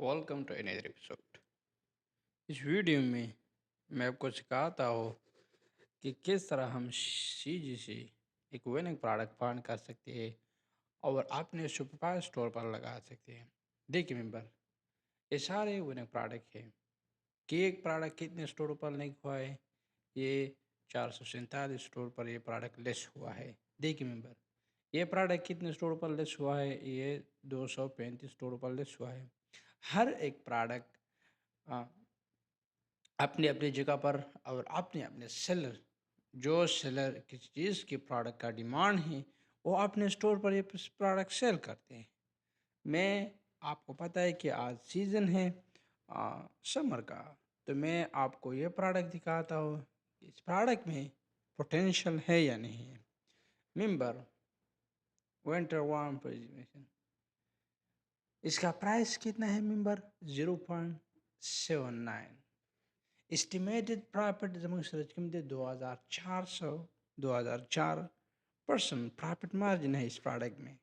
Welcome to another episode. इस video में मैं आपको सिखाता हूँ कि किस तरह हम सीजी से एक विनिंग प्रोडक्ट फाइंड कर सकते हैं और अपने शॉपिफाई स्टोर पर लगा सकते हैं। देखिए मेंबर, ये सारे विनिंग प्रोडक्ट हैं कि एक प्रोडक्ट कितने स्टोर पर लिंक हुआ है। ये 447 स्टोर पर ये प्रोडक्ट लिस्ट हुआ है। देखिए मेंबर, ये प्रोडक्ट कितने स्टोर पर लिस्ट हुआ है। ये 235 स्टोर पर लिस्ट हुआ है। हर एक प्रोडक्ट अपनी अपनी जगह पर और अपने अपने सेलर, जो सेलर किसी चीज़ की प्रोडक्ट का डिमांड है वो अपने स्टोर पर ये प्रोडक्ट सेल करते हैं। मैं आपको पता है कि आज सीज़न है समर का, तो मैं आपको ये प्रोडक्ट दिखाता हूँ इस प्रोडक्ट में पोटेंशियल है या नहीं है। मेंबर, विंटर वार्म प्रेजेंटेशन, इसका प्राइस कितना है मेंबर? 0.79। एस्टिमेटेड प्रॉफिट जब सर्च कम दे 2400 प्रॉफिट मार्जिन है इस प्रोडक्ट में।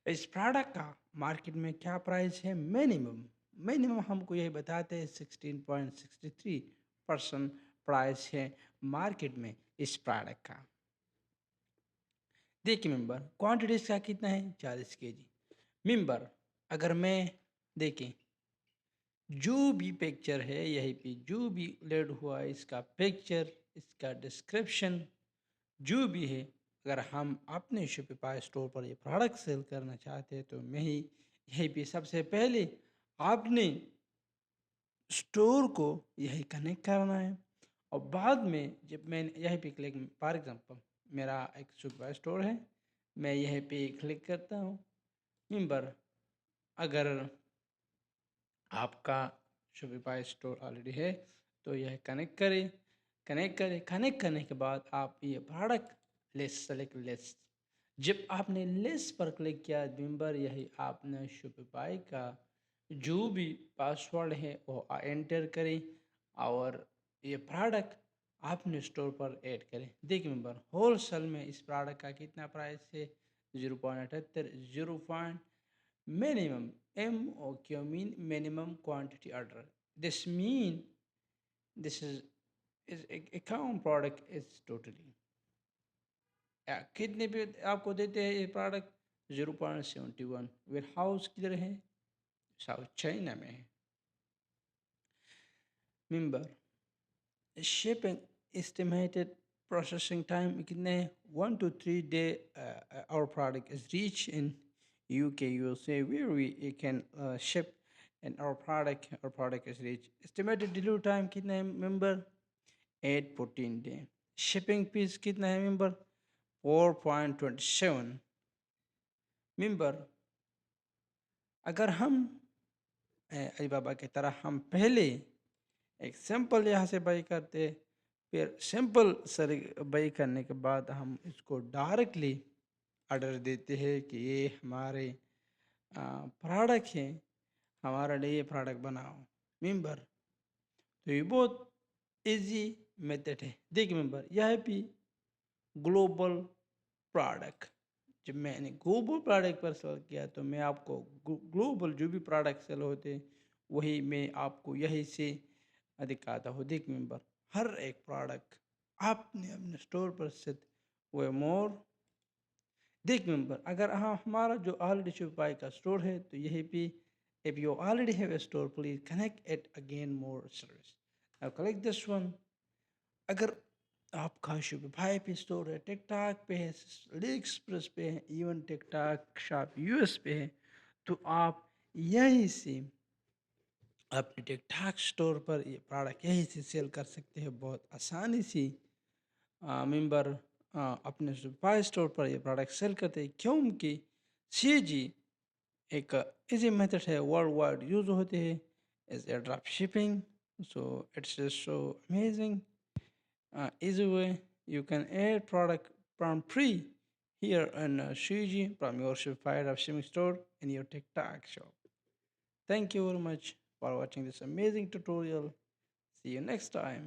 इस प्रोडक्ट का मार्केट में क्या प्राइस है? मिनिमम मिनिमम हमको यही बताते हैं 16.63% प्राइस है मार्केट में इस प्रोडक्ट का। देखिए मेंबर, क्वांटिटी इसका कितना है? 40 केजी। मेंबर, अगर मैं देखें जो भी पिक्चर है यहीं पे जो भी लेड हुआ है, इसका पिक्चर, इसका डिस्क्रिप्शन जो भी है, अगर हम अपने शॉपिफाई स्टोर पर ये प्रोडक्ट सेल करना चाहते हैं तो मैं ही यहीं पे सबसे पहले आपने स्टोर को यही कनेक्ट करना है। और बाद में जब मैं यहीं पे क्लिक, फॉर एग्जांपल मेरा एक शॉपिफाई स्टोर है, मैं यहीं पे क्लिक करता हूँ। मेंबर, अगर आपका शॉपिफाई स्टोर ऑलरेडी है तो यह कनेक्ट करने के बाद आप ये प्रोडक्ट लिस्ट सेलेक्ट लिस्ट, जब आपने लिस्ट पर क्लिक किया मेंबर, यही आपने शॉपिफाई का जो भी पासवर्ड है वो एंटर करें और ये प्रोडक्ट आपने स्टोर पर ऐड करें। देखिए मेंबर, होल सेल में इस प्रोडक्ट का कितना प्राइस है? 0.78। 0. Minimum MOQ mean minimum quantity order. This mean this is a common product is totally. कितने पे आपको देते हैं ये प्रोडक्ट? 0.71। वेयर हाउस किधर है? साउथ चाइना में है। Member, shipping estimated processing time कितने हैं? 1 to 3 day our product is reach in UK, USA, where we can ship and our product is reach. Estimated delivery time कितना है member? 8-14 day. Shipping fees कितना है member? 4.27। member, अगर हम Alibaba की तरह हम पहले एक सैंपल यहाँ से बाई करते, फिर सैंपल सर बाई करने के बाद हम इसको डायरेक्टली ऑर्डर देते हैं कि ये हमारे प्रोडक्ट हैं, हमारा लिए ये प्रोडक्ट बनाओ। मेंबर, तो ये बहुत इजी मेथड है। देखिए मेंबर, यह भी ग्लोबल प्रोडक्ट, जब मैंने ग्लोबल प्रोडक्ट पर सेल किया तो मैं आपको ग्लोबल जो भी प्रोडक्ट सेल होते वही मैं आपको यही से दिखाता हूँ। देख मेंबर, हर एक प्रोडक्ट आपने अपने स्टोर पर सेट हुए मोर। देख मेंबर, अगर हाँ हमारा जो ऑलरेडी शॉपिफाई का स्टोर है तो यही पे if you already have a store please connect it again more service. Now click this one. अगर आपका शॉपिफाई पे स्टोर है, टिकटॉक पे है, अली एक्सप्रेस पे है, इवन टिकटॉक शॉप यूएस पे है, तो आप यहीं से अपने टिकटॉक स्टोर पर ये प्रोडक्ट यहीं से सेल कर सकते हैं बहुत आसानी से। मेंबर, अपने शॉपिफाई स्टोर पर ये प्रोडक्ट सेल करते हैं क्योंकि सीजी एक इजी मेथड है, वर्ल्ड वाइड यूज होते हैं as a drop shipping. So it's so amazing easy way you can add product from free here in CG from your Shopify dropshipping store in your TikTok shop. Thank you very much for watching this amazing tutorial. See you next time.